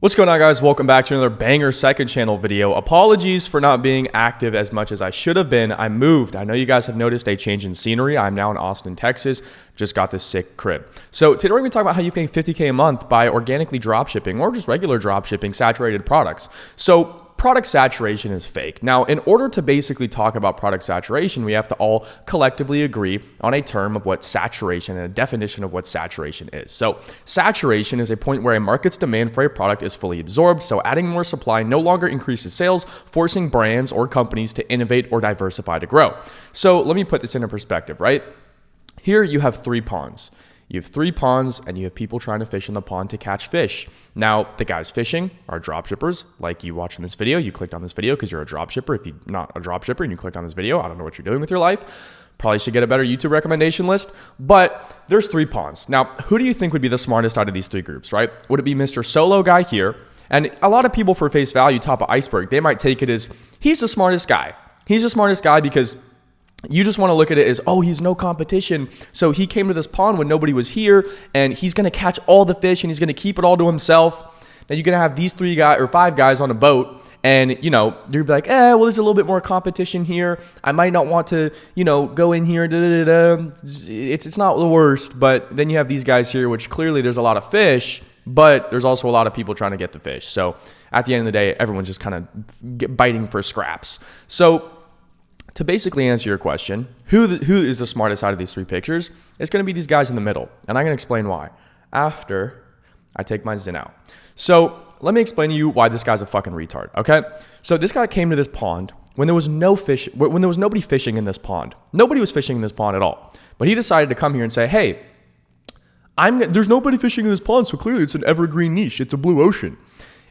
What's going on, guys? Welcome back to another banger second channel video. Apologies for not being active as much as I should have been. I moved. I know you guys have noticed a change in scenery. I'm now in Austin, Texas. Just got this sick crib. So today we're going to talk about how you can make $50K a month by organically dropshipping or just regular dropshipping saturated products. So product saturation is fake. Now, in order to basically talk about product saturation, we have to all collectively agree on a term of what saturation and a definition of what saturation is. So saturation is a point where a market's demand for a product is fully absorbed. So adding more supply no longer increases sales, forcing brands or companies to innovate or diversify to grow. So let me put this into perspective, right? Here you have three ponds. You have three ponds and you have people trying to fish in the pond to catch fish. Now, the guys fishing are dropshippers, like you watching this video. You clicked on this video because you're a dropshipper. If you're not a dropshipper and you clicked on this video, I don't know what you're doing with your life. Probably should get a better YouTube recommendation list. But there's three ponds. Now, who do you think would be the smartest out of these three groups, right? Would it be Mr. Solo guy here? And a lot of people, for face value, top of iceberg, they might take it as he's the smartest guy. He's the smartest guy because you just want to look at it as, oh, he's no competition. So he came to this pond when nobody was here and he's going to catch all the fish and he's going to keep it all to himself. Now you're going to have these three guys or five guys on a boat and, you know, you're like, well, there's a little bit more competition here. I might not want to, you know, go in here. It's not the worst. But then you have these guys here, which clearly there's a lot of fish, but there's also a lot of people trying to get the fish. So at the end of the day, everyone's just kind of biting for scraps. So to basically answer your question, who is the smartest out of these three pictures? It's going to be these guys in the middle. And I'm going to explain why after I take my Zen out. So let me explain to you why this guy's a fucking retard, okay? So this guy came to this pond when there was no fish, when there was nobody fishing in this pond. Nobody was fishing in this pond at all. But he decided to come here and say, hey, there's nobody fishing in this pond, so clearly it's an evergreen niche. It's a blue ocean.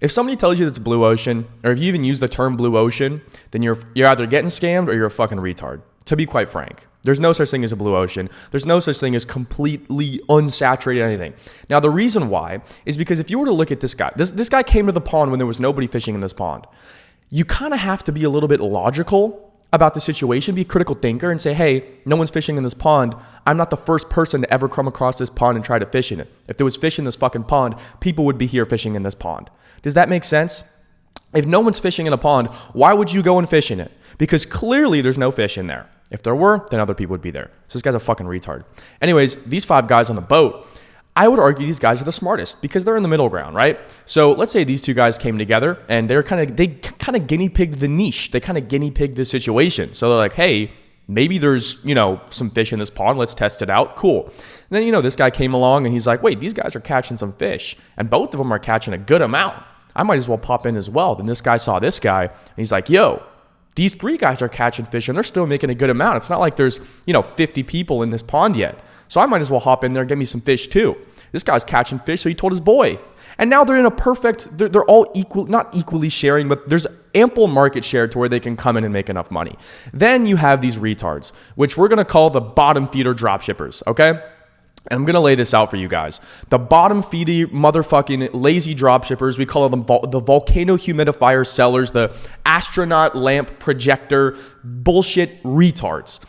If somebody tells you that it's blue ocean, or if you even use the term blue ocean, then you're either getting scammed or you're a fucking retard, to be quite frank. There's no such thing as a blue ocean. There's no such thing as completely unsaturated anything. Now, the reason why is because if you were to look at this guy, this guy came to the pond when there was nobody fishing in this pond. You kind of have to be a little bit logical about the situation, be a critical thinker and say, hey, no one's fishing in this pond. I'm not the first person to ever come across this pond and try to fish in it. If there was fish in this fucking pond, people would be here fishing in this pond. Does that make sense? If no one's fishing in a pond, why would you go and fish in it? Because clearly there's no fish in there. If there were, then other people would be there. So this guy's a fucking retard. Anyways, these five guys on the boat, I would argue these guys are the smartest because they're in the middle ground, right? So let's say these two guys came together and they kind of guinea pigged the niche. They kind of guinea pigged the situation. So they're like, hey, maybe there's, you know, some fish in this pond. Let's test it out. Cool. And then, you know, this guy came along and he's like, wait, these guys are catching some fish and both of them are catching a good amount. I might as well pop in as well. Then this guy saw this guy and he's like, yo, these three guys are catching fish and they're still making a good amount. It's not like there's, you know, 50 people in this pond yet. So I might as well hop in there and get me some fish too. This guy's catching fish, so he told his boy. And now they're in a perfect, they're all equal, not equally sharing, but there's ample market share to where they can come in and make enough money. Then you have these retards, which we're going to call the bottom feeder dropshippers, okay? And I'm going to lay this out for you guys. The bottom feedy motherfucking lazy dropshippers, we call them the volcano humidifier sellers, the astronaut lamp projector bullshit retards.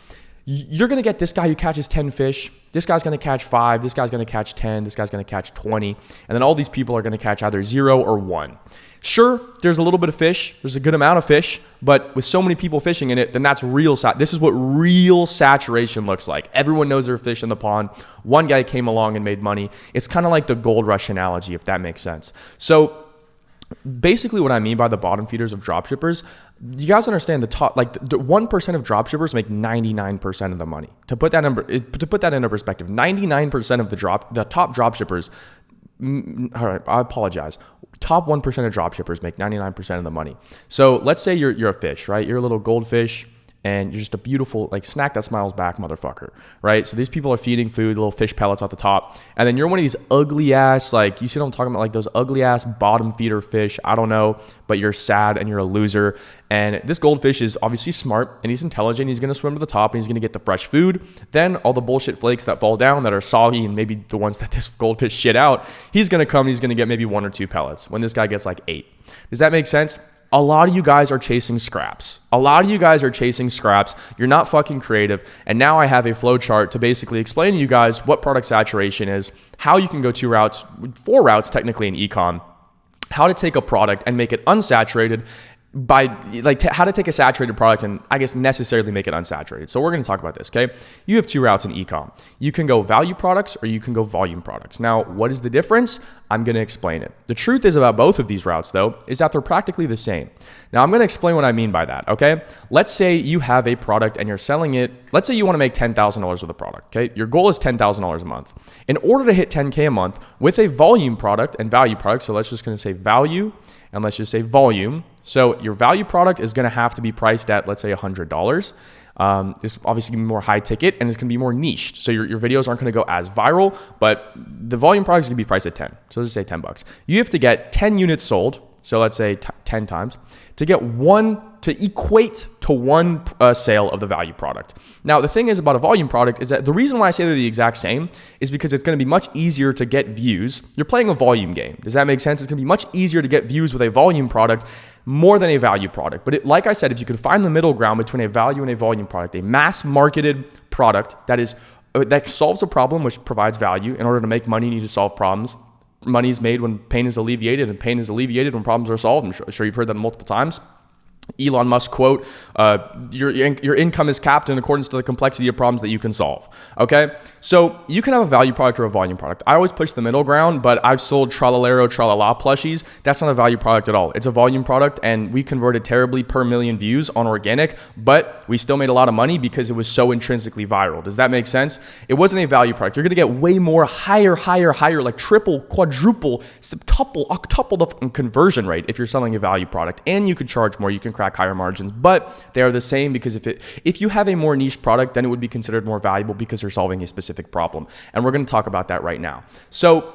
You're going to get this guy who catches 10 fish. This guy's going to catch 5. This guy's going to catch 10. This guy's going to catch 20. And then all these people are going to catch either 0 or 1. Sure, there's a little bit of fish. There's a good amount of fish. But with so many people fishing in it, then that's real. This is what real saturation looks like. Everyone knows there's fish in the pond. One guy came along and made money. It's kind of like the gold rush analogy, if that makes sense. So basically what I mean by the bottom feeders of dropshippers, you guys understand the top, like the 1% of dropshippers make 99% of the money. To put that into perspective, 99% of the top dropshippers, all right, I apologize. Top 1% of dropshippers make 99% of the money. So let's say you're a fish, right? You're a little goldfish and you're just a beautiful, like, snack that smiles back motherfucker, right? So these people are feeding food, little fish pellets at the top, and then you're one of these ugly ass, like, you see what I'm talking about, like those ugly ass bottom feeder fish, I don't know, but you're sad and you're a loser. And this goldfish is obviously smart and he's intelligent. He's going to swim to the top and he's going to get the fresh food. Then all the bullshit flakes that fall down that are soggy and maybe the ones that this goldfish shit out, he's going to come and he's going to get maybe 1 or 2 pellets when this guy gets like 8. Does that make sense? A lot of you guys are chasing scraps. You're not fucking creative. And now I have a flow chart to basically explain to you guys what product saturation is, how you can go 4 routes technically in ecom, how to take a product and make it unsaturated by how to take a saturated product and I guess necessarily make it unsaturated. So we're going to talk about this, okay? You have two routes in ecom. You can go value products or you can go volume products. Now, what is the difference? I'm going to explain it. The truth is about both of these routes though, is that they're practically the same. Now I'm going to explain what I mean by that, okay? Let's say you have a product and you're selling it. Let's say you want to make $10,000 with a product, okay? Your goal is $10,000 a month. In order to hit 10K a month with a volume product and value product, so let's just going to say value and let's just say volume. So your value product is going to have to be priced at, let's say $100. It's obviously going to be more high ticket and it's going to be more niched. So your videos aren't going to go as viral, but the volume product is going to be priced at 10. So let's just say $10. You have to get 10 units sold. So let's say 10 times to get to equate to one sale of the value product. Now, the thing is about a volume product is that the reason why I say they're the exact same is because it's going to be much easier to get views. You're playing a volume game. Does that make sense? It's going to be much easier to get views with a volume product more than a value product. But like I said, if you could find the middle ground between a value and a volume product, a mass marketed product that solves a problem which provides value. In order to make money, you need to solve problems. Money is made when pain is alleviated, and pain is alleviated when problems are solved. I'm sure you've heard that multiple times. Elon Musk quote, your income is capped in accordance to the complexity of problems that you can solve. Okay, so you can have a value product or a volume product. I always push the middle ground, but I've sold Tralalero, Tralala plushies. That's not a value product at all. It's a volume product, and we converted terribly per million views on organic, but we still made a lot of money because it was so intrinsically viral. Does that make sense? It wasn't a value product. You're going to get way more higher, like triple, quadruple, septuple, octuple the conversion rate if you're selling a value product, and you could charge more. You can crack higher margins, but they are the same because if you have a more niche product, then it would be considered more valuable because you're solving a specific problem. And we're going to talk about that right now. So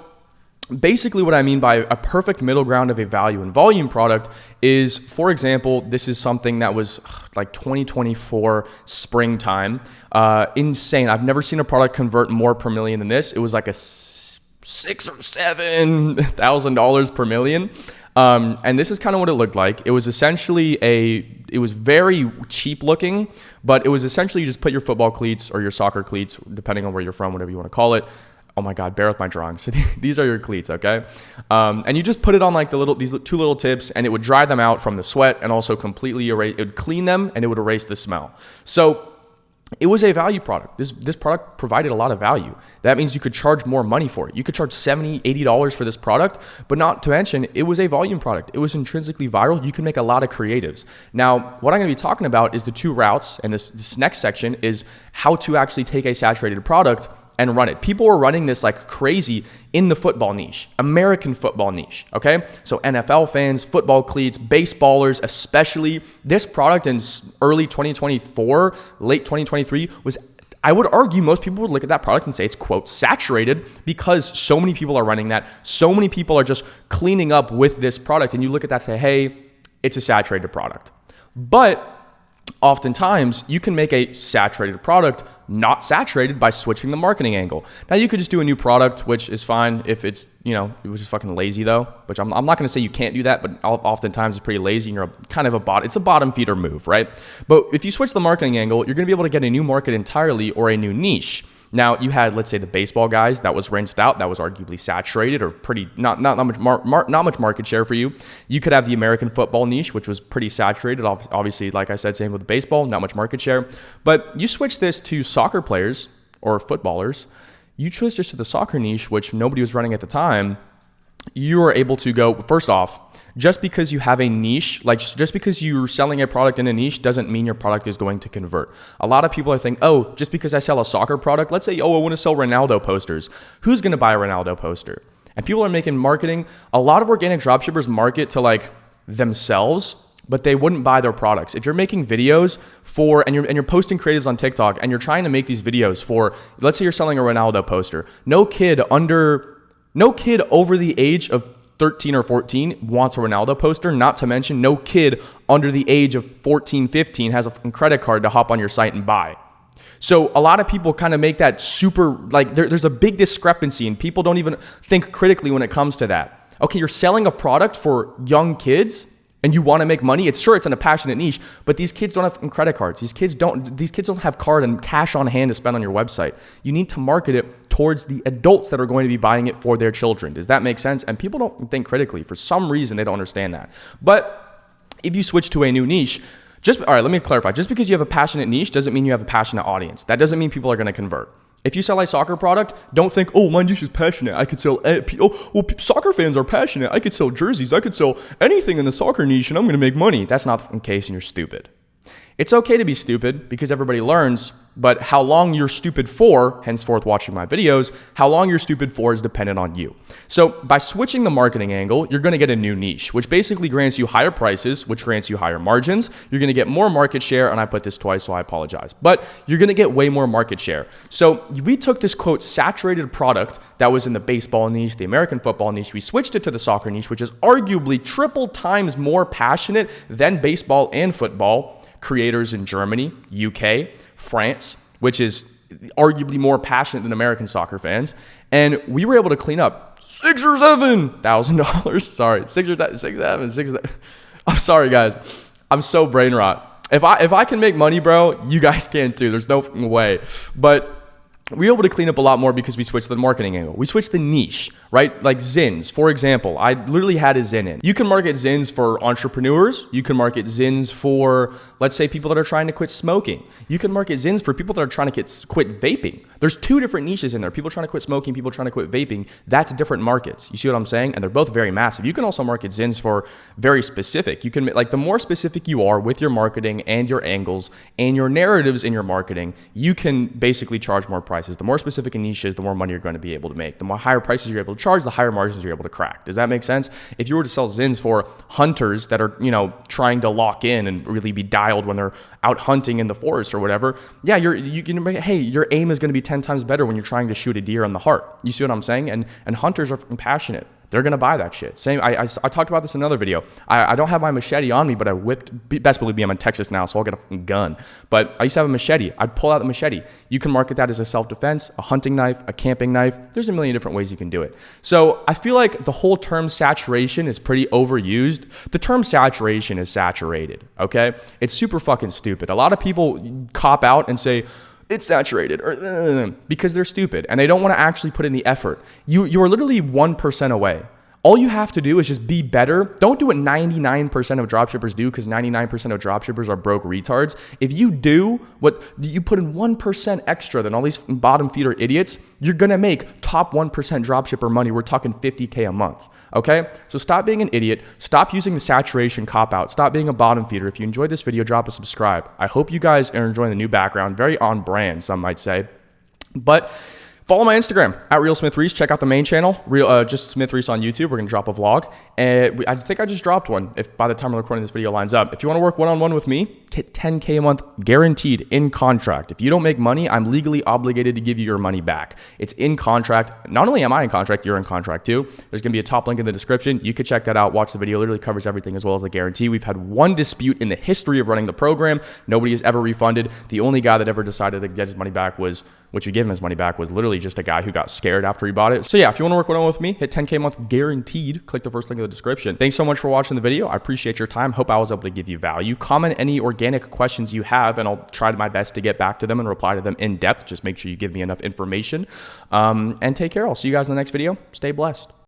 basically what I mean by a perfect middle ground of a value and volume product is, for example, this is something that was like 2024 springtime. Insane. I've never seen a product convert more per million than this. It was like a $6,000 or $7,000 per million. And this is kind of what it looked like. It was essentially it was very cheap looking, but it was essentially you just put your football cleats or your soccer cleats, depending on where you're from, whatever you want to call it. Oh my God, bear with my drawings. So these are your cleats, okay? And you just put it on like these two little tips, and it would dry them out from the sweat and also completely erase, it would clean them and it would erase the smell. So it was a value product. This product provided a lot of value. That means you could charge more money for it. You could charge $70, $80 for this product, but not to mention it was a volume product. It was intrinsically viral. You can make a lot of creatives. Now, what I'm going to be talking about is the two routes, and this next section is how to actually take a saturated product and run it. People were running this like crazy in the football niche, American football niche, okay? So NFL fans, football cleats, baseballers, especially. This product in early 2024, late 2023 was, I would argue most people would look at that product and say it's, quote, saturated because so many people are running that. So many people are just cleaning up with this product. And you look at that and say, hey, it's a saturated product. But oftentimes, you can make a saturated product not saturated by switching the marketing angle. Now, you could just do a new product, which is fine if it's, it was just fucking lazy though, which I'm not going to say you can't do that, but oftentimes it's pretty lazy and you're it's a bottom feeder move, right? But if you switch the marketing angle, you're going to be able to get a new market entirely or a new niche. Now, you had, let's say, the baseball guys that was rinsed out, that was arguably saturated or pretty not much market share for you. You could have the American football niche, which was pretty saturated. Obviously, like I said, same with baseball, not much market share. But you switch this to soccer players or footballers. You switch this to the soccer niche, which nobody was running at the time. You are able to go, first off, just because you have a niche, like just because you're selling a product in a niche doesn't mean your product is going to convert. A lot of people are thinking, oh, just because I sell a soccer product, let's say, oh, I want to sell Ronaldo posters. Who's going to buy a Ronaldo poster? And people are making marketing. A lot of organic dropshippers market to like themselves, but they wouldn't buy their products. If you're making videos and you're posting creatives on TikTok and you're trying to make these videos for, let's say you're selling a Ronaldo poster, no kid over the age of 13 or 14 wants a Ronaldo poster, not to mention no kid under the age of 14, 15 has a credit card to hop on your site and buy. So a lot of people kind of make that super, like there's a big discrepancy and people don't even think critically when it comes to that. Okay, you're selling a product for young kids and you want to make money. It's in a passionate niche, but these kids don't have credit cards. These kids don't have card and cash on hand to spend on your website. You need to market it towards the adults that are going to be buying it for their children. Does that make sense? And people don't think critically. For some reason, they don't understand that. But if you switch to a new niche, all right, let me clarify. Just because you have a passionate niche doesn't mean you have a passionate audience. That doesn't mean people are going to convert. If you sell a soccer product, don't think, oh, my niche is passionate. I could sell, soccer fans are passionate. I could sell jerseys. I could sell anything in the soccer niche and I'm going to make money. That's not the case and you're stupid. It's okay to be stupid because everybody learns, but how long you're stupid for, henceforth watching my videos, how long you're stupid for is dependent on you. So by switching the marketing angle, you're going to get a new niche, which basically grants you higher prices, which grants you higher margins. You're going to get more market share, and I put this twice, so I apologize. But you're going to get way more market share. So we took this, quote, saturated product that was in the baseball niche, the American football niche. We switched it to the soccer niche, which is arguably triple times more passionate than baseball and football. Creators in Germany, UK, France, which is arguably more passionate than American soccer fans. And we were able to clean up $6,000 or $7,000. Sorry, I'm sorry, guys. I'm so brain rot. If I can make money, bro, you guys can too. There's no way. But we were able to clean up a lot more because we switched the marketing angle. We switched the niche, right? Like Zins, for example. I literally had a Zin in. You can market Zins for entrepreneurs. You can market Zins for, let's say, people that are trying to quit smoking. You can market Zins for people that are trying to quit vaping. There's two different niches in there. People trying to quit smoking, people trying to quit vaping. That's different markets. You see what I'm saying? And they're both very massive. You can also market Zins for very specific. You can, like, the more specific you are with your marketing and your angles and your narratives in your marketing, you can basically charge more prices. The more specific a niche is, the more money you're going to be able to make. The more higher prices you're able to charge, the higher margins you're able to crack. Does that make sense? If you were to sell Zins for hunters that are, trying to lock in and really be dialed when they're out hunting in the forest or whatever, yeah, your aim is going to be 10 times better when you're trying to shoot a deer on the heart. You see what I'm saying? And hunters are passionate. They're going to buy that shit. Same. I talked about this in another video. I don't have my machete on me, but I whipped, best believe me, I'm in Texas now, so I'll get a fucking gun. But I used to have a machete. I'd pull out the machete. You can market that as a self-defense, a hunting knife, a camping knife. There's a million different ways you can do it. So I feel like the whole term saturation is pretty overused. The term saturation is saturated, okay? It's super fucking stupid. A lot of people cop out and say, it's saturated, or because they're stupid and they don't want to actually put in the effort. You are literally 1% away. All you have to do is just be better. Don't do what 99% of dropshippers do, because 99% of dropshippers are broke retards. If you do what you put in 1% extra than all these bottom feeder idiots, you're going to make top 1% dropshipper money. We're talking $50K a month. Okay? So stop being an idiot. Stop using the saturation cop out. Stop being a bottom feeder. If you enjoyed this video, drop a subscribe. I hope you guys are enjoying the new background. Very on brand, some might say. But follow my Instagram at RealSmithReese. Check out the main channel, just Smith Reese on YouTube. We're gonna drop a vlog, and I think I just dropped one. If by the time I'm recording this video lines up, if you want to work one-on-one with me, get 10K a month guaranteed in contract. If you don't make money, I'm legally obligated to give you your money back. It's in contract. Not only am I in contract, you're in contract too. There's gonna be a top link in the description. You could check that out. Watch the video. It literally covers everything as well as the guarantee. We've had one dispute in the history of running the program. Nobody has ever refunded. The only guy that ever decided to get his money back was, which we gave him his money back, was literally just a guy who got scared after he bought it. So yeah, if you want to work one-on-one with me, hit 10K a month guaranteed. Click the first link in the description. Thanks so much for watching the video. I appreciate your time. Hope I was able to give you value. Comment any organic questions you have, and I'll try my best to get back to them and reply to them in depth. Just make sure you give me enough information. And take care. I'll see you guys in the next video. Stay blessed.